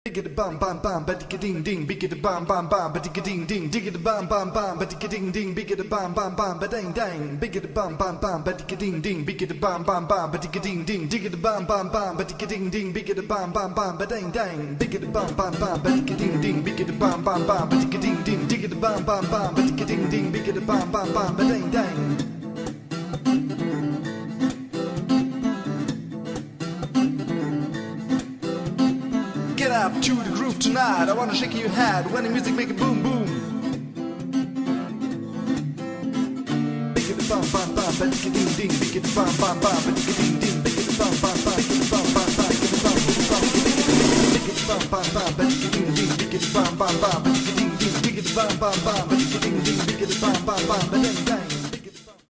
Biggity bum bum bum, but ding ding, biggity bum bum bum, but ding ding, diggity bum bum bum, but ding ding, biggity bum bum bum, but dang dang, biggity bum bum bum, but ding ding, biggity bum bum bum, but ding ding, diggity bum bum bum, but ding ding, biggity bum bum bum, but dang dang, biggity bum bum bum, but ding ding, biggity bum bum bum, but ding ding, diggity bum bum bum, but ding ding, biggity bum bum bum, but dang dang. Get up to the groove tonight. I wanna shake your head when the music make it boom boom. Biggity bum bum bum, but ding ding, biggity bum bum bum, but ding ding, biggity bum bum bum, biggity bum bum bum, biggity bum bum bum, but ding ding, biggity bum bum bum, but ding ding, biggity bum bum bum, but ding ding, biggity bum bum bum, but ding ding.